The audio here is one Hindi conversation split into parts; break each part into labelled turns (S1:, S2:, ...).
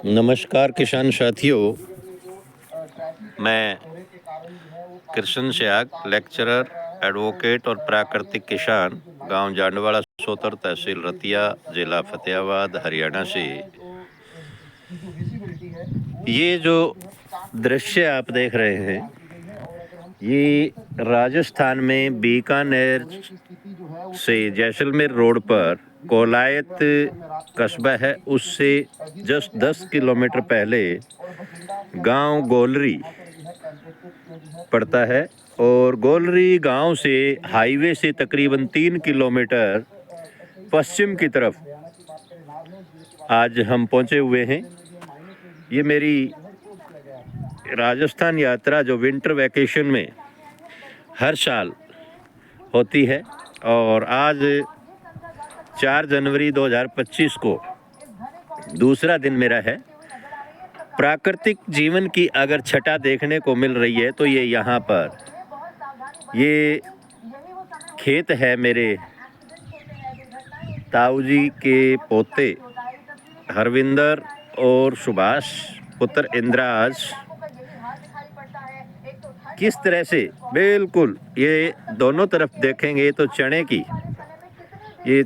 S1: नमस्कार किसान साथियों, मैं कृष्ण स्याग, लेक्चरर, एडवोकेट और प्राकृतिक किसान, गांव जांडवाड़ा सोतर, तहसील रतिया, जिला फतेहाबाद, हरियाणा से। ये जो दृश्य आप देख रहे हैं, ये राजस्थान में बीकानेर से जैसलमेर रोड पर कोलायत कस्बा है, उससे जस्ट 10 किलोमीटर पहले गांव गोलरी पड़ता है। और गोलरी गांव से हाईवे से तकरीबन 3 किलोमीटर पश्चिम की तरफ आज हम पहुंचे हुए हैं। ये मेरी राजस्थान यात्रा जो विंटर वैकेशन में हर साल होती है, और आज 4 जनवरी 2025 को दूसरा दिन मेरा है। प्राकृतिक जीवन की अगर छटा देखने को मिल रही है तो ये यहाँ पर ये खेत है मेरे ताऊ जी के पोते हरविंदर और सुभाष पुत्र इंद्राज। किस तरह से बिल्कुल ये दोनों तरफ देखेंगे तो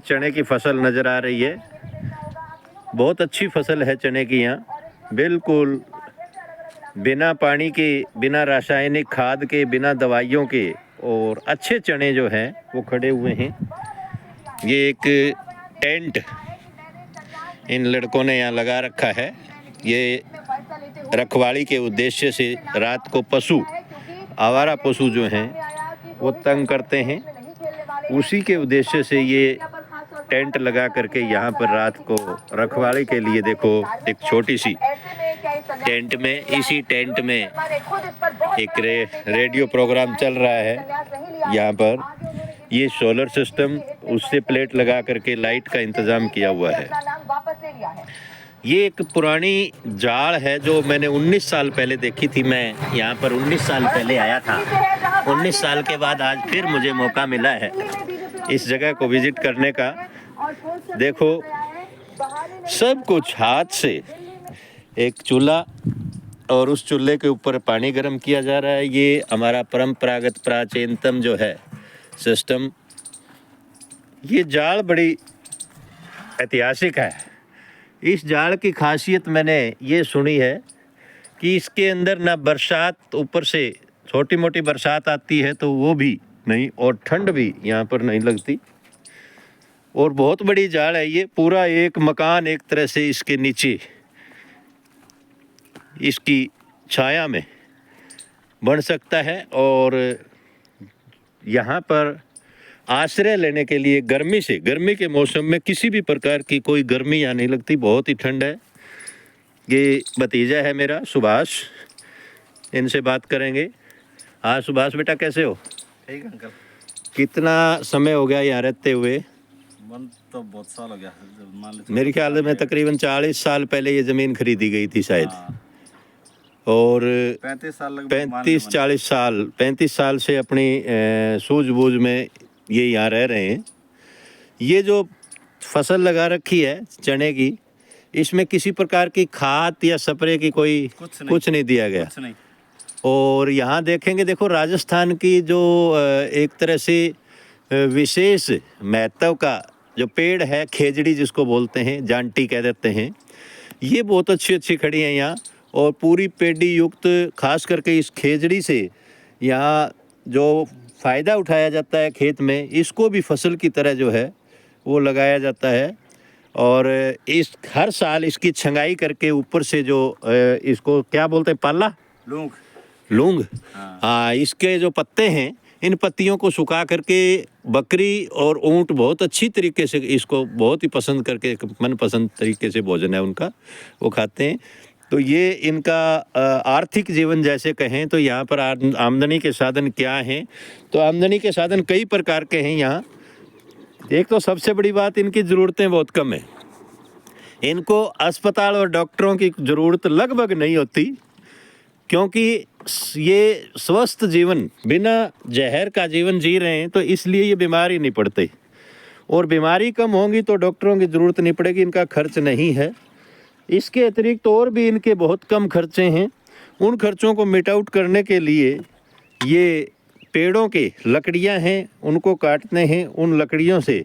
S1: चने की फसल नज़र आ रही है। बहुत अच्छी फसल है चने की यहाँ, बिल्कुल बिना पानी के, बिना रासायनिक खाद के, बिना दवाइयों के, और अच्छे चने जो हैं वो खड़े हुए हैं। ये एक टेंट इन लड़कों ने यहाँ लगा रखा है। ये रखवाली के उद्देश्य से रात को आवारा पशु जो हैं वो तंग करते हैं, उसी के उद्देश्य से ये टेंट लगा करके यहाँ पर रात को रखवाली के लिए, देखो एक छोटी सी टेंट में, इसी टेंट में एक रेडियो प्रोग्राम चल रहा है। यहाँ पर ये सोलर सिस्टम, उससे प्लेट लगा करके लाइट का इंतज़ाम किया हुआ है। ये एक पुरानी जाड़ है जो मैंने 19 साल पहले देखी थी। मैं यहाँ पर 19 साल पहले आया था। 19 साल के बाद आज फिर मुझे मौका मिला है इस जगह को विजिट करने का। देखो सब कुछ हाथ से, एक चूल्हा और उस चूल्हे के ऊपर पानी गर्म किया जा रहा है। ये हमारा परंपरागत प्राचीनतम जो है सिस्टम। ये जाड़ बड़ी ऐतिहासिक है। इस जाड़ की खासियत मैंने ये सुनी है कि इसके अंदर ना बरसात, ऊपर से छोटी मोटी बरसात आती है तो वो भी नहीं, और ठंड भी यहाँ पर नहीं लगती। और बहुत बड़ी जाड़ है ये, पूरा एक मकान एक तरह से इसके नीचे इसकी छाया में बन सकता है। और यहाँ पर आश्रय लेने के लिए गर्मी के मौसम में किसी भी प्रकार की कोई गर्मी यहाँ नहीं लगती, बहुत ही ठंड है। ये भतीजा है मेरा सुभाष, इनसे बात करेंगे। हाँ सुभाष बेटा, कैसे हो?
S2: ठीक अंकल।
S1: कितना समय हो गया यहाँ रहते हुए?
S2: मन तो बहुत साल हो गया,
S1: मेरे ख्याल में तकरीबन 40 साल पहले ये ज़मीन खरीदी गई थी शायद। और 35 साल से अपनी सूझबूझ में ये यहाँ रह रहे हैं। ये जो फसल लगा रखी है चने की, इसमें किसी प्रकार की खाद या स्प्रे की कुछ नहीं दिया गया।
S2: कुछ नहीं।
S1: और यहाँ देखेंगे, देखो राजस्थान की जो एक तरह से विशेष महत्व का जो पेड़ है, खेजड़ी जिसको बोलते हैं, जांटी कह देते हैं, ये बहुत अच्छी खड़ी हैं यहाँ। और पूरी पेड़ी युक्त, खास करके इस खेजड़ी से यहाँ जो फ़ायदा उठाया जाता है खेत में, इसको भी फसल की तरह जो है वो लगाया जाता है। और इस हर साल इसकी छंगाई करके ऊपर से जो इसको क्या बोलते हैं, पाला, लूंग, हाँ, इसके जो पत्ते हैं, इन पत्तियों को सुखा करके बकरी और ऊंट बहुत अच्छी तरीके से इसको बहुत ही पसंद करके, मनपसंद तरीके से भोजन है उनका, वो खाते हैं। तो ये इनका आर्थिक जीवन जैसे कहें तो यहाँ पर आमदनी के साधन क्या हैं? तो आमदनी के साधन कई प्रकार के हैं यहाँ। एक तो सबसे बड़ी बात, इनकी ज़रूरतें बहुत कम है। इनको अस्पताल और डॉक्टरों की ज़रूरत लगभग नहीं होती, क्योंकि ये स्वस्थ जीवन, बिना जहर का जीवन जी रहे हैं, तो इसलिए ये बीमार ही नहीं पड़ते। और बीमारी कम होंगी तो डॉक्टरों की ज़रूरत नहीं पड़ेगी, इनका खर्च नहीं है। इसके अतिरिक्त और भी इनके बहुत कम खर्चे हैं। उन खर्चों को मिट आउट करने के लिए ये पेड़ों के लकड़ियां हैं, उनको काटते हैं, उन लकड़ियों से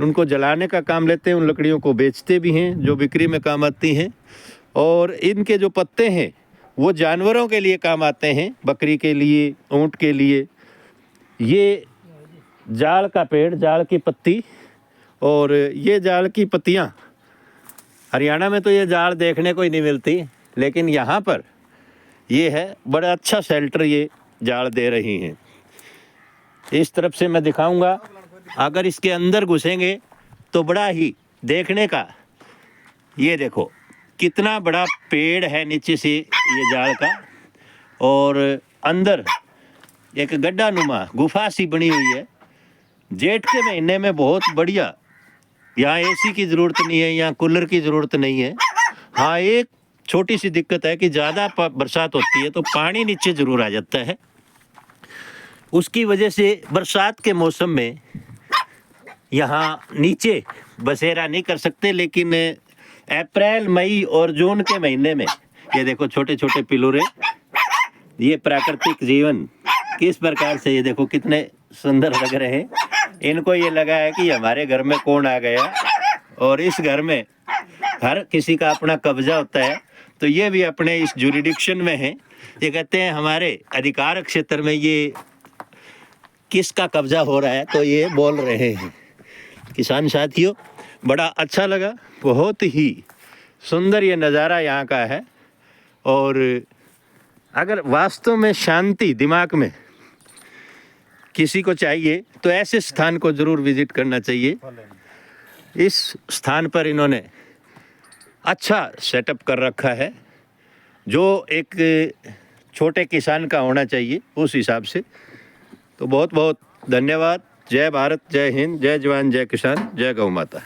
S1: उनको जलाने का काम लेते हैं, उन लकड़ियों को बेचते भी हैं जो बिक्री में काम आती हैं। और इनके जो पत्ते हैं वो जानवरों के लिए काम आते हैं, बकरी के लिए, ऊँट के लिए। ये जाड़ का पेड़, जाड़ की पत्ती, और ये जाड़ की पत्तियाँ हरियाणा में तो ये जाड़ देखने को ही नहीं मिलती, लेकिन यहाँ पर ये है, बड़ा अच्छा शेल्टर ये जाड़ दे रही हैं। इस तरफ से मैं दिखाऊंगा, अगर इसके अंदर घुसेंगे तो बड़ा ही देखने का, ये देखो कितना बड़ा पेड़ है नीचे से ये जाड़ का, और अंदर एक गड्ढा नुमा गुफा सी बनी हुई है। जेठ के महीने में बहुत बढ़िया, यहाँ एसी की ज़रूरत नहीं है, यहाँ कूलर की ज़रूरत नहीं है। हाँ, एक छोटी सी दिक्कत है कि ज़्यादा बरसात होती है तो पानी नीचे ज़रूर आ जाता है। उसकी वजह से बरसात के मौसम में यहाँ नीचे बसेरा नहीं कर सकते, लेकिन अप्रैल, मई और जून के महीने में ये देखो छोटे छोटे पिलूरे, ये प्राकृतिक जीवन किस प्रकार से, ये देखो कितने सुंदर लग रहे हैं। इनको ये लगा है कि हमारे घर में कौन आ गया, और इस घर में हर किसी का अपना कब्जा होता है, तो ये भी अपने इस जुरिडिक्शन में है। ये कहते हैं हमारे अधिकार क्षेत्र में ये किसका कब्जा हो रहा है, तो ये बोल रहे हैं। किसान साथियों, बड़ा अच्छा लगा, बहुत ही सुंदर ये नज़ारा यहाँ का है। और अगर वास्तव में शांति दिमाग में किसी को चाहिए तो ऐसे स्थान को ज़रूर विजिट करना चाहिए। इस स्थान पर इन्होंने अच्छा सेटअप कर रखा है, जो एक छोटे किसान का होना चाहिए उस हिसाब से। तो बहुत बहुत धन्यवाद। जय भारत, जय हिंद, जय जवान, जय किसान, जय गौ माता।